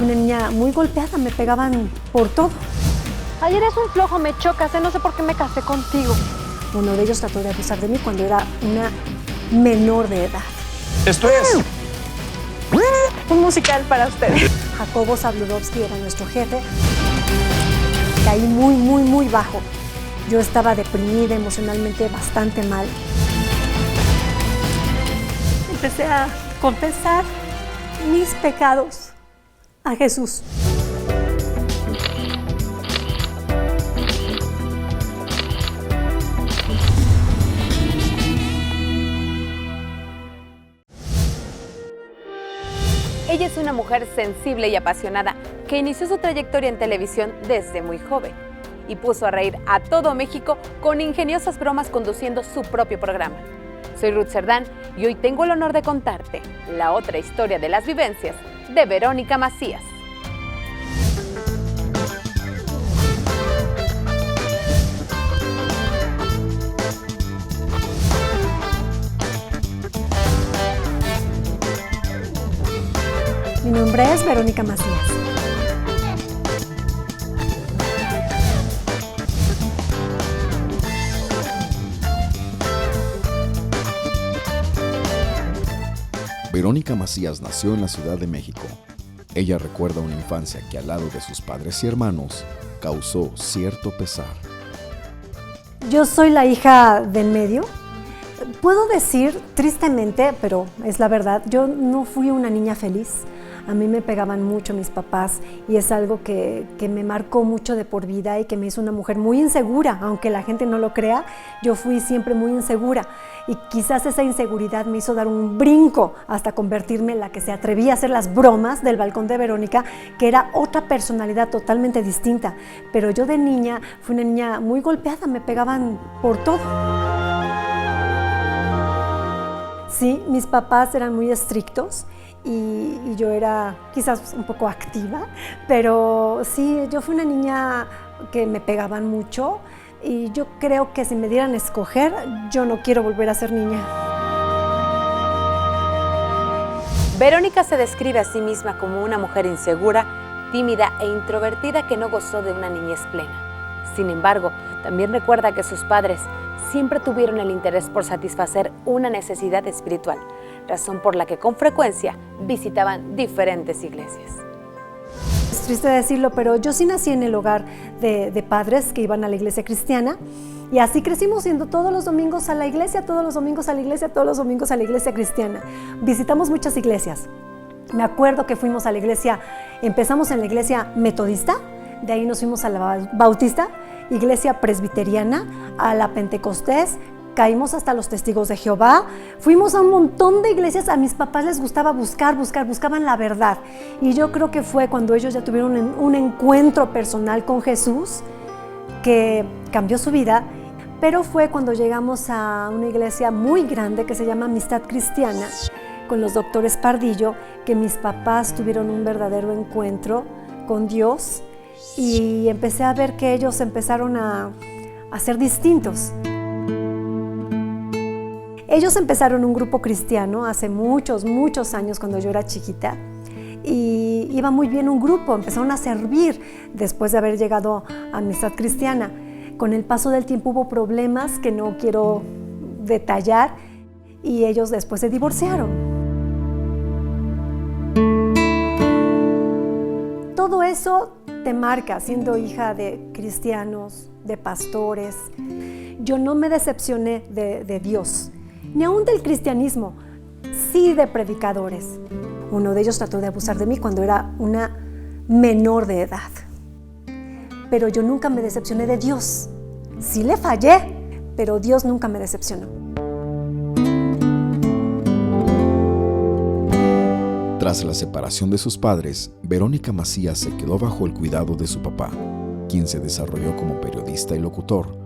Fui una niña muy golpeada, me pegaban por todo. Ay, eres un flojo, me chocas, no sé por qué me casé contigo. Uno de ellos trató de abusar de mí cuando era una menor de edad. Esto es Un musical para ustedes. Jacobo Zabludovsky era nuestro jefe. Caí muy bajo. Yo estaba deprimida, emocionalmente bastante mal. Empecé a confesar mis pecados a Jesús. Ella es una mujer sensible y apasionada que inició su trayectoria en televisión desde muy joven y puso a reír a todo México con ingeniosas bromas conduciendo su propio programa. Soy Ruth Cerdán y hoy tengo el honor de contarte la otra historia de las vivencias de Verónica Macías. Mi nombre es Verónica Macías. Verónica Macías nació en la Ciudad de México. Ella recuerda una infancia que al lado de sus padres y hermanos causó cierto pesar. Yo soy la hija del medio. Puedo decir tristemente, pero es la verdad, yo no fui una niña feliz. A mí me pegaban mucho mis papás y es algo que me marcó mucho de por vida y que me hizo una mujer muy insegura. Aunque la gente no lo crea, yo fui siempre muy insegura y quizás esa inseguridad me hizo dar un brinco hasta convertirme en la que se atrevía a hacer las bromas del balcón de Verónica, que era otra personalidad totalmente distinta. Pero yo de niña fui una niña muy golpeada, me pegaban por todo. Sí, mis papás eran muy estrictos. Y yo era quizás un poco activa, pero sí, yo fui una niña que me pegaban mucho y yo creo que si me dieran a escoger, yo no quiero volver a ser niña. Verónica se describe a sí misma como una mujer insegura, tímida e introvertida que no gozó de una niñez plena. Sin embargo, también recuerda que sus padres siempre tuvieron el interés por satisfacer una necesidad espiritual, razón por la que con frecuencia visitaban diferentes iglesias. Es triste decirlo, pero yo sí nací en el hogar de padres que iban a la iglesia cristiana y así crecimos yendo todos los domingos a la iglesia, todos los domingos a la iglesia, todos los domingos a la iglesia cristiana. Visitamos muchas iglesias. Me acuerdo que fuimos a la iglesia, empezamos en la iglesia metodista, de ahí nos fuimos a la bautista, iglesia presbiteriana, a la pentecostés, caímos hasta los testigos de Jehová, fuimos a un montón de iglesias. A mis papás les gustaba buscaban la verdad. Y yo creo que fue cuando ellos ya tuvieron un encuentro personal con Jesús que cambió su vida, pero fue cuando llegamos a una iglesia muy grande que se llama Amistad Cristiana, con los doctores Pardillo, que mis papás tuvieron un verdadero encuentro con Dios y empecé a ver que ellos empezaron a ser distintos. Ellos empezaron un grupo cristiano hace muchos años cuando yo era chiquita y iba muy bien un grupo, empezaron a servir después de haber llegado a Amistad Cristiana. Con el paso del tiempo hubo problemas que no quiero detallar y ellos después se divorciaron. Todo eso te marca siendo hija de cristianos, de pastores. Yo no me decepcioné de Dios, ni aún del cristianismo, sí de predicadores. Uno de ellos trató de abusar de mí cuando era una menor de edad. Pero yo nunca me decepcioné de Dios. Sí le fallé, pero Dios nunca me decepcionó. Tras la separación de sus padres, Verónica Macías se quedó bajo el cuidado de su papá, quien se desarrolló como periodista y locutor.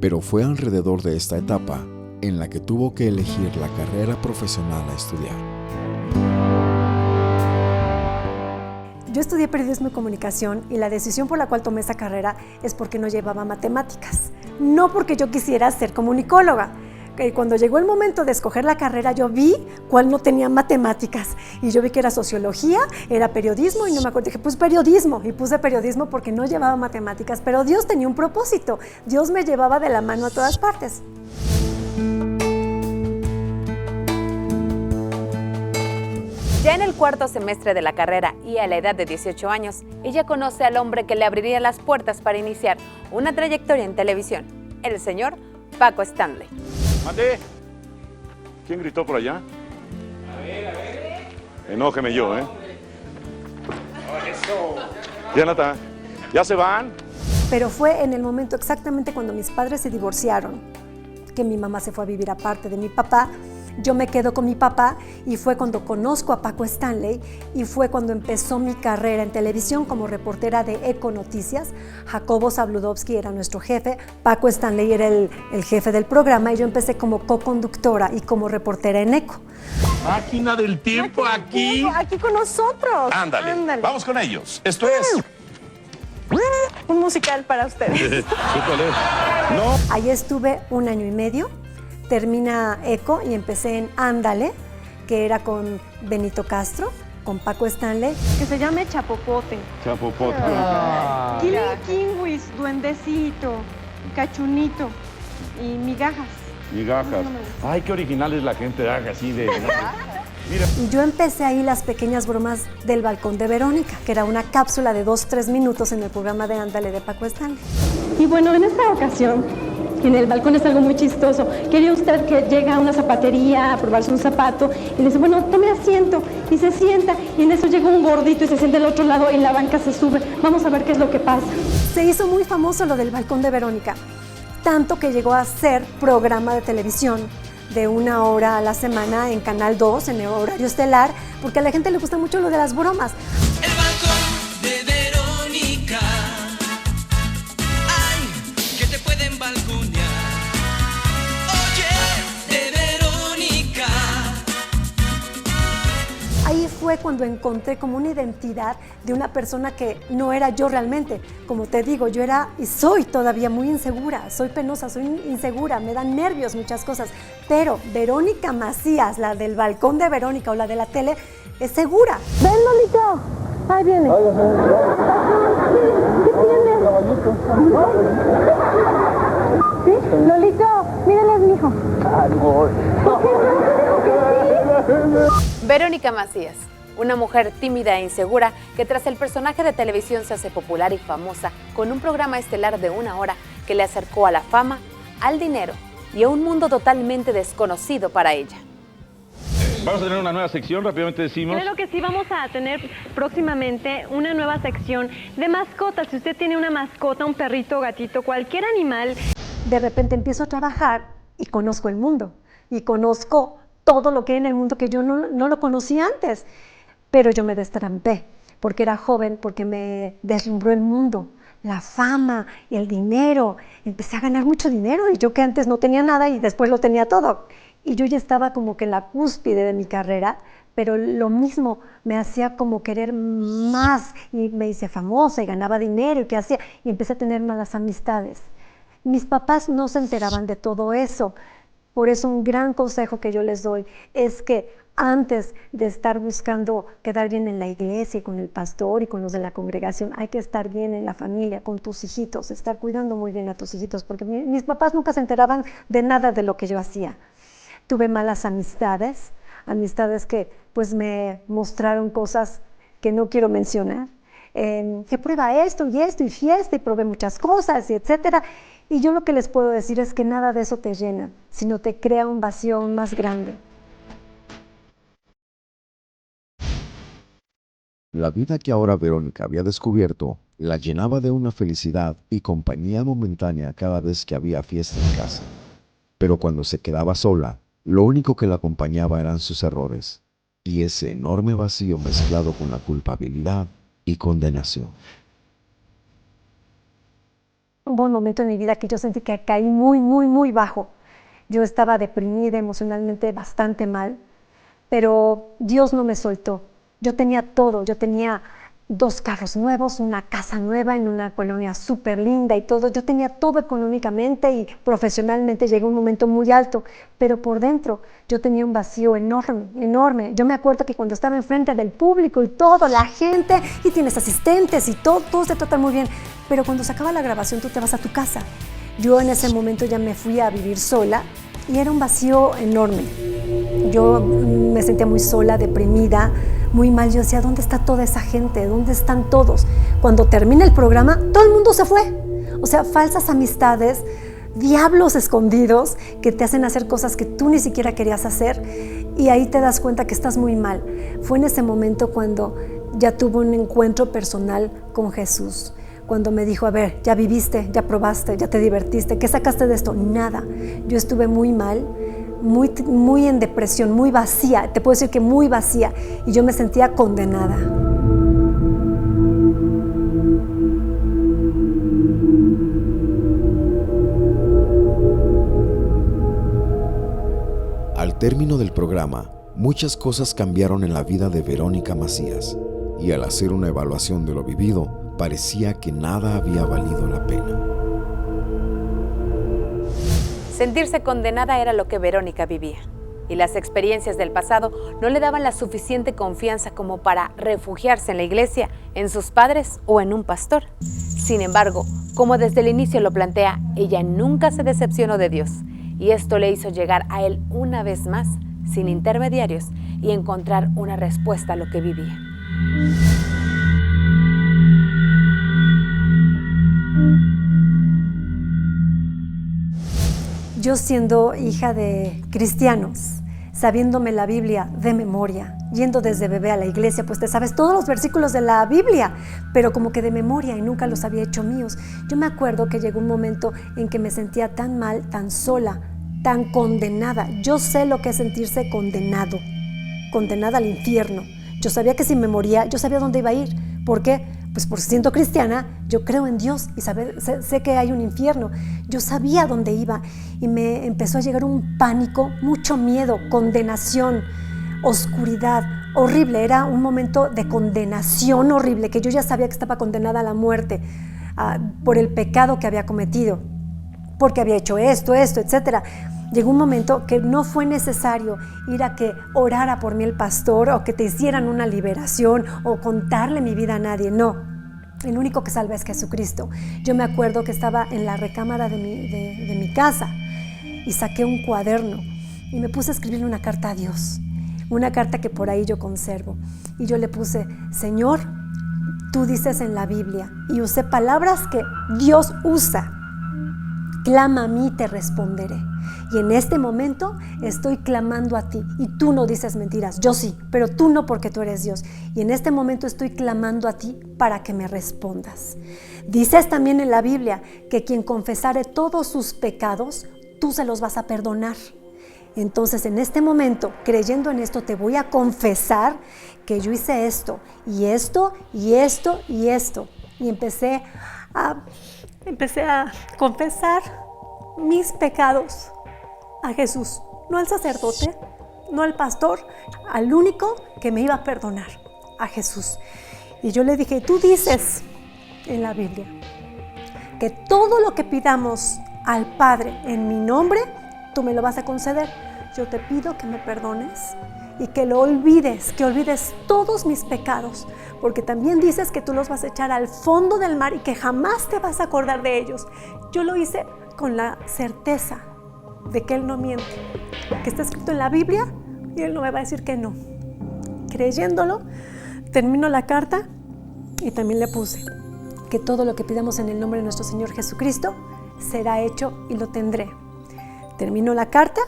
Pero fue alrededor de esta etapa en la que tuvo que elegir la carrera profesional a estudiar. Yo estudié periodismo y comunicación y la decisión por la cual tomé esa carrera es porque no llevaba matemáticas, no porque yo quisiera ser comunicóloga. Cuando llegó el momento de escoger la carrera, yo vi cuál no tenía matemáticas. Y yo vi que era sociología, era periodismo, y no me acuerdo, dije, pues periodismo. Y puse periodismo porque no llevaba matemáticas. Pero Dios tenía un propósito. Dios me llevaba de la mano a todas partes. Ya en el cuarto semestre de la carrera y a la edad de 18 años, ella conoce al hombre que le abriría las puertas para iniciar una trayectoria en televisión, el señor Paco Stanley. ¡Mande! ¿Quién gritó por allá? A ver. Enójeme yo, ¿eh? Eso. Jonathan, ¿ya se van? Pero fue en el momento exactamente cuando mis padres se divorciaron, que mi mamá se fue a vivir aparte de mi papá. Yo me quedo con mi papá y fue cuando conozco a Paco Stanley y fue cuando empezó mi carrera en televisión como reportera de Eco Noticias. Jacobo Zabludovsky era nuestro jefe, Paco Stanley era el jefe del programa y yo empecé como co-conductora y como reportera en Eco. Máquina del tiempo aquí. Aquí con nosotros. Ándale, vamos con ellos. Esto es... Un musical para ustedes. ¿Cuál es? No. Ahí estuve 1 año y medio. Termina Eco y empecé en Ándale, que era con Benito Castro, con Paco Stanley. Que se llame Chapopote. Chapopote. Kiwis, Duendecito, Cachunito y Migajas. Migajas. Ay, qué original es la gente, así de... Mira. Y yo empecé ahí las pequeñas bromas del balcón de Verónica, que era una cápsula de 2-3 minutos en el programa de Ándale de Paco Stanley. Y bueno, en esta ocasión, en el balcón es algo muy chistoso. Quería usted que llega a una zapatería a probarse un zapato y le dice, bueno, tome asiento. Y se sienta y en eso llega un gordito y se sienta del otro lado y en la banca se sube. Vamos a ver qué es lo que pasa. Se hizo muy famoso lo del balcón de Verónica, tanto que llegó a ser programa de televisión de 1 hora a la semana en Canal 2, en el horario estelar, porque a la gente le gusta mucho lo de las bromas. El balcón de Verónica. Ay, que te pueden balconear. Oye, de Verónica. Ahí fue cuando encontré como una identidad de una persona que no era yo realmente. Como te digo, yo era y soy todavía muy insegura, soy penosa, soy insegura, me dan nervios muchas cosas. Pero Verónica Macías, la del balcón de Verónica o la de la tele, es segura. ¡Ven, Lolito! Ahí viene. ¿Qué tiene? ¿Sí? Lolito, mírales, mijo. Verónica Macías, una mujer tímida e insegura que tras el personaje de televisión se hace popular y famosa con un programa estelar de 1 hora que le acercó a la fama, al dinero y a un mundo totalmente desconocido para ella. Vamos a tener una nueva sección, rápidamente decimos. Claro que sí, vamos a tener próximamente una nueva sección de mascotas. Si usted tiene una mascota, un perrito, gatito, cualquier animal. De repente empiezo a trabajar y conozco el mundo y conozco todo lo que hay en el mundo que yo no lo conocía antes. Pero yo me destrampé porque era joven, porque me deslumbró el mundo, la fama y el dinero. Empecé a ganar mucho dinero y yo que antes no tenía nada y después lo tenía todo. Y yo ya estaba como que en la cúspide de mi carrera, pero lo mismo me hacía como querer más y me hice famosa y ganaba dinero y qué hacía y empecé a tener malas amistades. Mis papás no se enteraban de todo eso. Por eso un gran consejo que yo les doy es que antes de estar buscando quedar bien en la iglesia y con el pastor y con los de la congregación, hay que estar bien en la familia, con tus hijitos, estar cuidando muy bien a tus hijitos, porque mis papás nunca se enteraban de nada de lo que yo hacía. Tuve malas amistades que pues me mostraron cosas que no quiero mencionar, que prueba esto y fiesta y probé muchas cosas y etcétera. Y yo lo que les puedo decir es que nada de eso te llena, sino te crea un vacío aún más grande. La vida que ahora Verónica había descubierto la llenaba de una felicidad y compañía momentánea cada vez que había fiesta en casa. Pero cuando se quedaba sola, lo único que la acompañaba eran sus errores y ese enorme vacío mezclado con la culpabilidad y condenación. Hubo un momento en mi vida que yo sentí que caí muy bajo. Yo estaba deprimida, emocionalmente bastante mal, pero Dios no me soltó. Yo tenía todo, yo tenía 2 carros nuevos, una casa nueva en una colonia súper linda y todo. Yo tenía todo económicamente y profesionalmente, llegué a un momento muy alto, pero por dentro yo tenía un vacío enorme, enorme. Yo me acuerdo que cuando estaba enfrente del público y todo, la gente, y tienes asistentes y todo, todos te tratan muy bien, pero cuando se acaba la grabación tú te vas a tu casa. Yo en ese momento ya me fui a vivir sola y era un vacío enorme. Yo me sentía muy sola, deprimida, muy mal. Yo decía, ¿dónde está toda esa gente? ¿Dónde están todos? Cuando termina el programa, todo el mundo se fue. O sea, falsas amistades, diablos escondidos que te hacen hacer cosas que tú ni siquiera querías hacer, y ahí te das cuenta que estás muy mal. Fue en ese momento cuando ya tuve un encuentro personal con Jesús. Cuando me dijo, a ver, ya viviste, ya probaste, ya te divertiste, ¿qué sacaste de esto? Nada. Yo estuve muy mal, muy en depresión, muy vacía, te puedo decir que muy vacía, y yo me sentía condenada. Al término del programa, muchas cosas cambiaron en la vida de Verónica Macías, y al hacer una evaluación de lo vivido, parecía que nada había valido la pena. Sentirse condenada era lo que Verónica vivía, y las experiencias del pasado no le daban la suficiente confianza como para refugiarse en la iglesia, en sus padres o en un pastor. Sin embargo, como desde el inicio lo plantea, ella nunca se decepcionó de Dios, y esto le hizo llegar a Él una vez más, sin intermediarios, y encontrar una respuesta a lo que vivía. Yo siendo hija de cristianos, sabiéndome la Biblia de memoria, yendo desde bebé a la iglesia, pues te sabes todos los versículos de la Biblia, pero como que de memoria, y nunca los había hecho míos. Yo me acuerdo que llegó un momento en que me sentía tan mal, tan sola, tan condenada. Yo sé lo que es sentirse condenada al infierno. Yo sabía que si me moría, yo sabía dónde iba a ir. ¿Por qué? Pues por siendo cristiana, yo creo en Dios y sé que hay un infierno. Yo sabía dónde iba y me empezó a llegar un pánico, mucho miedo, condenación, oscuridad, horrible. Era un momento de condenación horrible, que yo ya sabía que estaba condenada a la muerte por el pecado que había cometido, porque había hecho esto, etcétera. Llegó un momento que no fue necesario ir a que orara por mí el pastor o que te hicieran una liberación o contarle mi vida a nadie. No, el único que salva es Jesucristo. Yo me acuerdo que estaba en la recámara de mi casa y saqué un cuaderno y me puse a escribirle una carta a Dios, una carta que por ahí yo conservo. Y yo le puse, Señor, tú dices en la Biblia, y usé palabras que Dios usa. Clama a mí, te responderé. Y en este momento estoy clamando a ti, y tú no dices mentiras, yo sí, pero tú no, porque tú eres Dios. Y en este momento estoy clamando a ti para que me respondas. Dices también en la Biblia que quien confesare todos sus pecados, tú se los vas a perdonar. Entonces en este momento, creyendo en esto, te voy a confesar que yo hice esto, y esto, y esto, y esto. Y empecé a confesar mis pecados a Jesús, no al sacerdote, no al pastor, al único que me iba a perdonar, a Jesús. Y yo le dije, tú dices en la Biblia que todo lo que pidamos al Padre en mi nombre, tú me lo vas a conceder. Yo te pido que me perdones y que lo olvides, que olvides todos mis pecados, porque también dices que tú los vas a echar al fondo del mar y que jamás te vas a acordar de ellos. Yo lo hice con la certeza de que Él no miente, que está escrito en la Biblia y Él no me va a decir que no. Creyéndolo, termino la carta y también le puse que todo lo que pidamos en el nombre de nuestro Señor Jesucristo será hecho y lo tendré. Termino la carta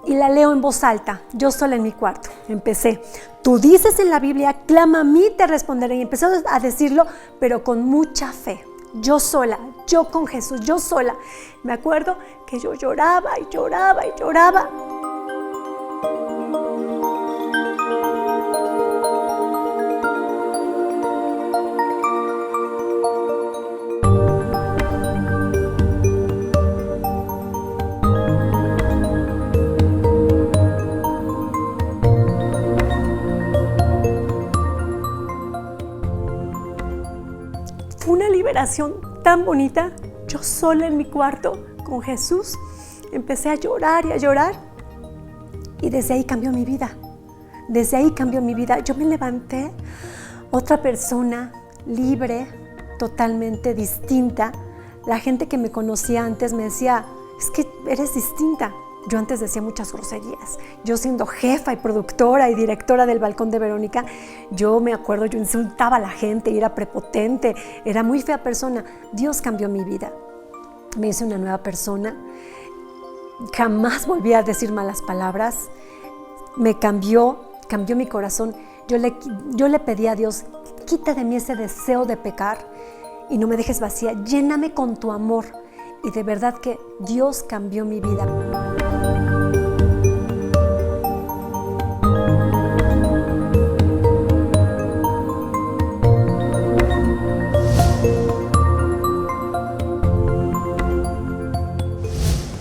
y la leo en voz alta, yo sola en mi cuarto. Empecé, tú dices en la Biblia, clama a mí, te responderé. Y empecé a decirlo, pero con mucha fe. Yo sola, yo con Jesús, yo sola. Me acuerdo que yo lloraba y lloraba y lloraba. Fue una liberación tan bonita. Yo sola en mi cuarto con Jesús empecé a llorar y a llorar. Y desde ahí cambió mi vida. Desde ahí cambió mi vida. Yo me levanté otra persona, libre, totalmente distinta. La gente que me conocía antes me decía, es que eres distinta. Yo antes decía muchas groserías. Yo siendo jefa y productora y directora del Balcón de Verónica, yo me acuerdo, yo insultaba a la gente y era prepotente, era muy fea persona. Dios cambió mi vida. Me hice una nueva persona. Jamás volví a decir malas palabras. Me cambió mi corazón. Yo le pedí a Dios, quita de mí ese deseo de pecar y no me dejes vacía, lléname con tu amor. Y de verdad que Dios cambió mi vida.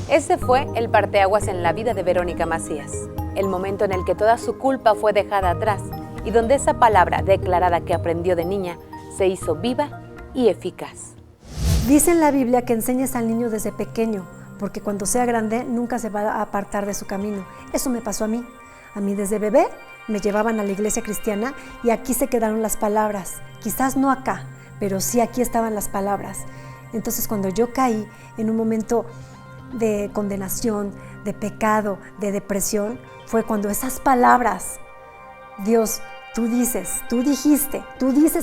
Ese fue el parteaguas en la vida de Verónica Macías, el momento en el que toda su culpa fue dejada atrás y donde esa palabra declarada que aprendió de niña se hizo viva y eficaz. Dice en la Biblia que enseñes al niño desde pequeño, porque cuando sea grande nunca se va a apartar de su camino. Eso me pasó a mí. A mí desde bebé me llevaban a la iglesia cristiana y aquí se quedaron las palabras. Quizás no acá, pero sí aquí estaban las palabras. Entonces cuando yo caí en un momento de condenación, de pecado, de depresión, fue cuando esas palabras, Dios, tú dices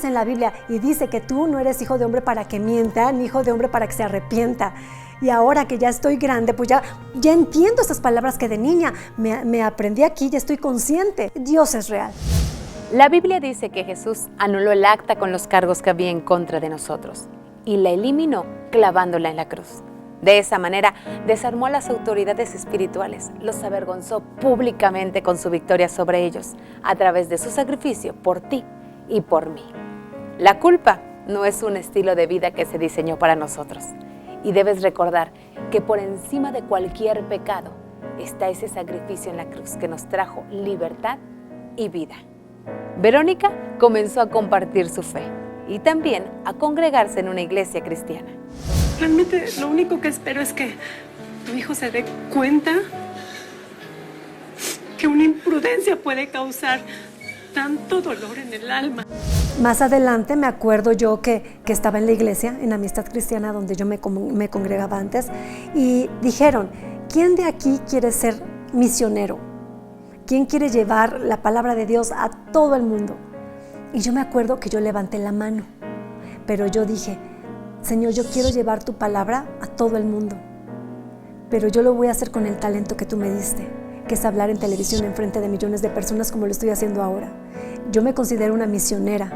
en la Biblia y dice que tú no eres hijo de hombre para que mienta, ni hijo de hombre para que se arrepienta. Y ahora que ya estoy grande, pues ya entiendo estas palabras que de niña me aprendí aquí, ya estoy consciente. Dios es real. La Biblia dice que Jesús anuló el acta con los cargos que había en contra de nosotros y la eliminó clavándola en la cruz. De esa manera, desarmó a las autoridades espirituales, los avergonzó públicamente con su victoria sobre ellos, a través de su sacrificio por ti y por mí. La culpa no es un estilo de vida que se diseñó para nosotros. Y debes recordar que por encima de cualquier pecado está ese sacrificio en la cruz que nos trajo libertad y vida. Verónica comenzó a compartir su fe y también a congregarse en una iglesia cristiana. Realmente lo único que espero es que tu hijo se dé cuenta que una imprudencia puede causar tanto dolor en el alma. Más adelante me acuerdo yo que estaba en la iglesia, en Amistad Cristiana, donde yo me congregaba antes, y dijeron, ¿quién de aquí quiere ser misionero? ¿Quién quiere llevar la palabra de Dios a todo el mundo? Y yo me acuerdo que yo levanté la mano, pero yo dije, Señor, yo quiero llevar tu palabra a todo el mundo, pero yo lo voy a hacer con el talento que tú me diste, que es hablar en televisión en frente de millones de personas como lo estoy haciendo ahora. Yo me considero una misionera,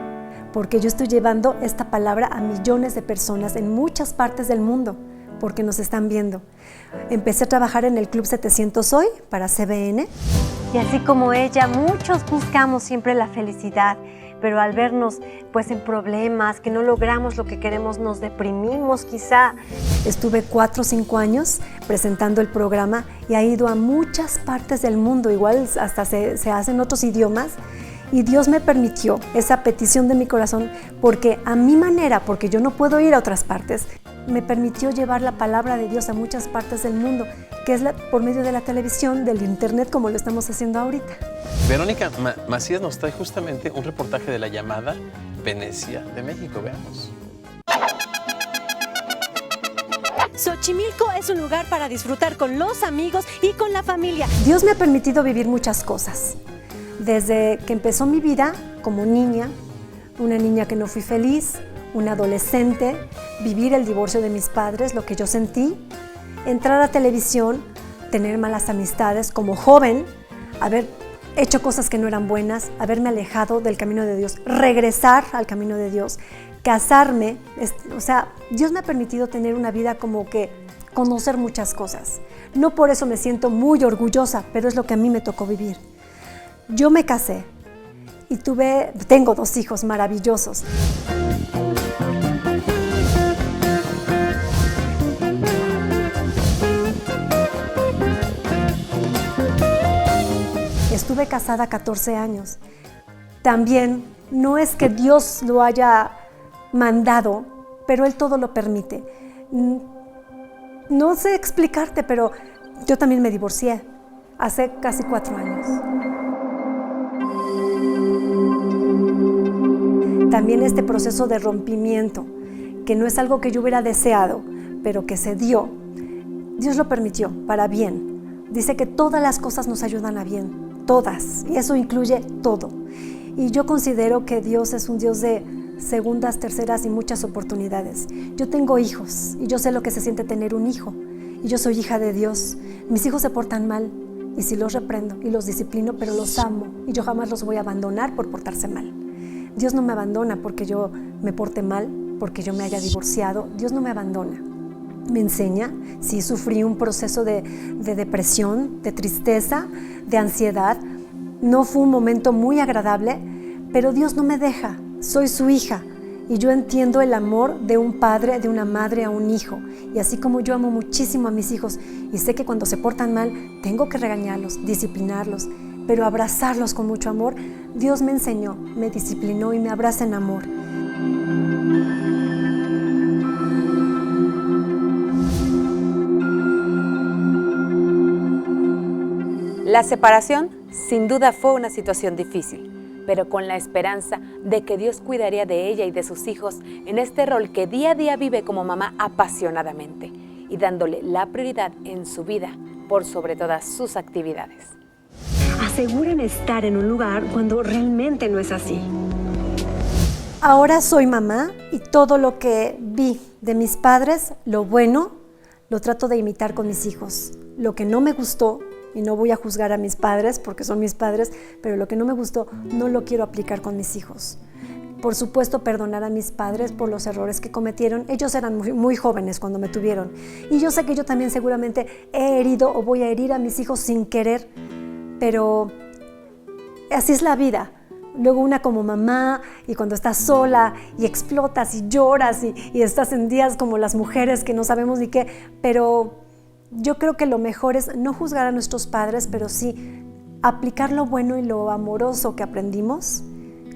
porque yo estoy llevando esta palabra a millones de personas en muchas partes del mundo, porque nos están viendo. Empecé a trabajar en el Club 700 Hoy para CBN. Y así como ella, muchos buscamos siempre la felicidad, pero al vernos pues en problemas, que no logramos lo que queremos, nos deprimimos quizá. Estuve 4 o 5 años presentando el programa y he ido a muchas partes del mundo, igual hasta se hacen otros idiomas. Y Dios me permitió esa petición de mi corazón porque a mi manera, porque yo no puedo ir a otras partes, me permitió llevar la palabra de Dios a muchas partes del mundo, que es por medio de la televisión, del internet, como lo estamos haciendo ahorita. Verónica Macías nos trae justamente un reportaje de la llamada Venecia de México. Veamos. Xochimilco es un lugar para disfrutar con los amigos y con la familia. Dios me ha permitido vivir muchas cosas. Desde que empezó mi vida como niña, una niña que no fui feliz, una adolescente, vivir el divorcio de mis padres, lo que yo sentí, entrar a televisión, tener malas amistades como joven, haber hecho cosas que no eran buenas, haberme alejado del camino de Dios, regresar al camino de Dios, casarme, o sea, Dios me ha permitido tener una vida como que conocer muchas cosas. No por eso me siento muy orgullosa, pero es lo que a mí me tocó vivir. Yo me casé y tengo 2 hijos maravillosos. Estuve casada 14 años. También no es que Dios lo haya mandado, pero Él todo lo permite. No sé explicarte, pero yo también me divorcié hace casi 4 años. También este proceso de rompimiento, que no es algo que yo hubiera deseado, pero que se dio, Dios lo permitió para bien. Dice que todas las cosas nos ayudan a bien, todas, y eso incluye todo. Y yo considero que Dios es un Dios de segundas, terceras y muchas oportunidades. Yo tengo hijos y yo sé lo que se siente tener un hijo, y yo soy hija de Dios. Mis hijos se portan mal y sí los reprendo y los disciplino, pero los amo y yo jamás los voy a abandonar por portarse mal. Dios no me abandona porque yo me porte mal, porque yo me haya divorciado. Dios no me abandona. Me enseña. Sí, sufrí un proceso de depresión, de tristeza, de ansiedad. No fue un momento muy agradable, pero Dios no me deja. Soy su hija y yo entiendo el amor de un padre, de una madre a un hijo. Y así como yo amo muchísimo a mis hijos y sé que cuando se portan mal tengo que regañarlos, disciplinarlos, pero abrazarlos con mucho amor, Dios me enseñó, me disciplinó y me abraza en amor. La separación sin duda fue una situación difícil, pero con la esperanza de que Dios cuidaría de ella y de sus hijos en este rol que día a día vive como mamá apasionadamente y dándole la prioridad en su vida por sobre todas sus actividades. Aseguran estar en un lugar cuando realmente no es así. Ahora soy mamá y todo lo que vi de mis padres, lo bueno, lo trato de imitar con mis hijos. Lo que no me gustó, y no voy a juzgar a mis padres porque son mis padres, pero lo que no me gustó no lo quiero aplicar con mis hijos. Por supuesto, perdonar a mis padres por los errores que cometieron. Ellos eran muy jóvenes cuando me tuvieron. Y yo sé que yo también seguramente he herido o voy a herir a mis hijos sin querer, pero así es la vida. Luego una como mamá, y cuando estás sola y explotas y lloras y estás en días como las mujeres que no sabemos ni qué, pero yo creo que lo mejor es no juzgar a nuestros padres, pero sí aplicar lo bueno y lo amoroso que aprendimos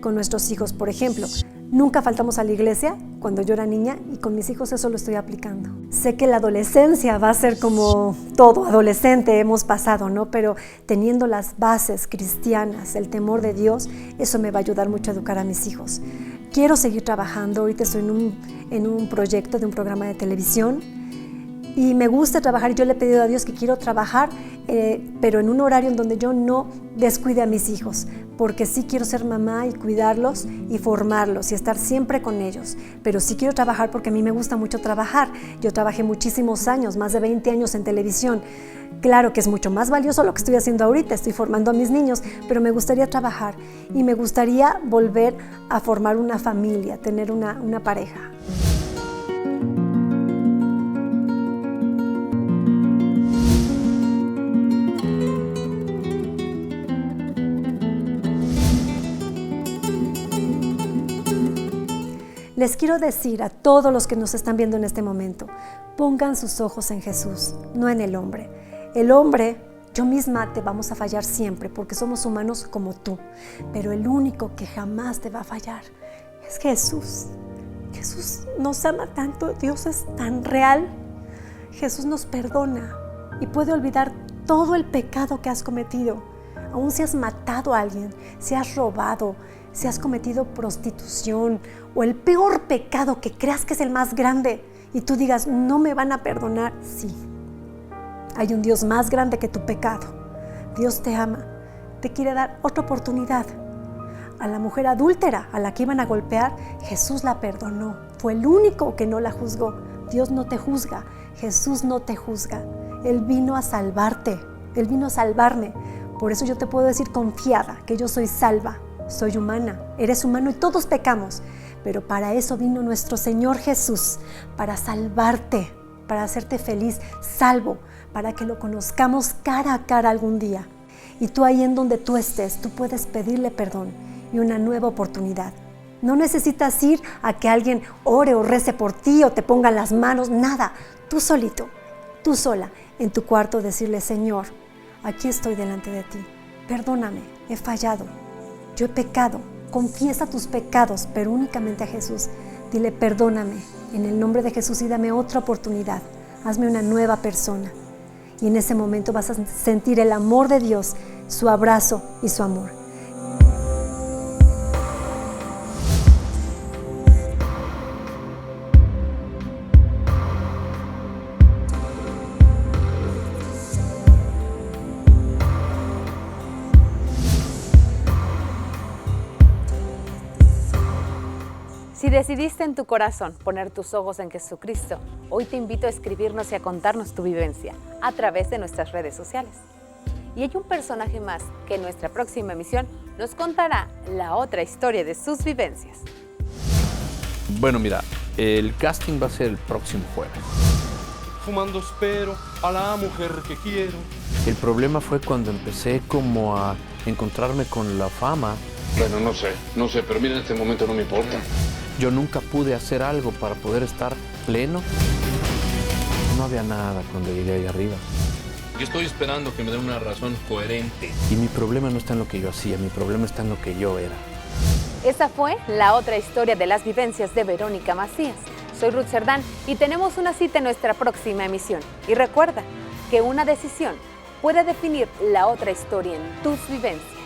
con nuestros hijos. Por ejemplo, nunca faltamos a la iglesia cuando yo era niña y con mis hijos eso lo estoy aplicando. Sé que la adolescencia va a ser como todo adolescente hemos pasado, ¿no? Pero teniendo las bases cristianas, el temor de Dios, eso me va a ayudar mucho a educar a mis hijos. Quiero seguir trabajando. Ahorita estoy en un proyecto de un programa de televisión y me gusta trabajar. Yo le he pedido a Dios que quiero trabajar, pero en un horario en donde yo no descuide a mis hijos, porque sí quiero ser mamá y cuidarlos y formarlos y estar siempre con ellos. Pero sí quiero trabajar porque a mí me gusta mucho trabajar. Yo trabajé muchísimos años, más de 20 años en televisión. Claro que es mucho más valioso lo que estoy haciendo ahorita, estoy formando a mis niños, pero me gustaría trabajar y me gustaría volver a formar una familia, tener una pareja. Les quiero decir a todos los que nos están viendo en este momento, pongan sus ojos en Jesús, no en el hombre. El hombre, yo misma te vamos a fallar siempre porque somos humanos como tú, pero el único que jamás te va a fallar es Jesús. Jesús nos ama tanto, Dios es tan real. Jesús nos perdona y puede olvidar todo el pecado que has cometido. Aún si has matado a alguien, si has robado, si has cometido prostitución o el peor pecado que creas que es el más grande y tú digas, no me van a perdonar, sí. Hay un Dios más grande que tu pecado. Dios te ama, te quiere dar otra oportunidad. A la mujer adúltera, a la que iban a golpear, Jesús la perdonó. Fue el único que no la juzgó. Dios no te juzga, Jesús no te juzga. Él vino a salvarte, Él vino a salvarme. Por eso yo te puedo decir confiada que yo soy salva. Soy humana, eres humano y todos pecamos, pero para eso vino nuestro Señor Jesús, para salvarte, para hacerte feliz, salvo, para que lo conozcamos cara a cara algún día. Y tú ahí en donde tú estés, tú puedes pedirle perdón y una nueva oportunidad. No necesitas ir a que alguien ore o rece por ti o te ponga las manos, nada. Tú solito, tú sola, en tu cuarto decirle, Señor, aquí estoy delante de ti, perdóname, he fallado. Yo he pecado, confiesa tus pecados, pero únicamente a Jesús. Dile, perdóname, en el nombre de Jesús, y dame otra oportunidad. Hazme una nueva persona. Y en ese momento vas a sentir el amor de Dios, su abrazo y su amor. Si decidiste en tu corazón poner tus ojos en Jesucristo, hoy te invito a escribirnos y a contarnos tu vivencia a través de nuestras redes sociales. Y hay un personaje más que en nuestra próxima emisión nos contará la otra historia de sus vivencias. Bueno, mira, el casting va a ser el próximo jueves. Fumando espero a la mujer que quiero. El problema fue cuando empecé como a encontrarme con la fama. Bueno, no sé, pero mira, en este momento no me importa. Yo nunca pude hacer algo para poder estar pleno. No había nada cuando llegué ahí arriba. Yo estoy esperando que me den una razón coherente. Y mi problema no está en lo que yo hacía, mi problema está en lo que yo era. Esa fue la otra historia de las vivencias de Verónica Macías. Soy Ruth Cerdán y tenemos una cita en nuestra próxima emisión. Y recuerda que una decisión puede definir la otra historia en tus vivencias.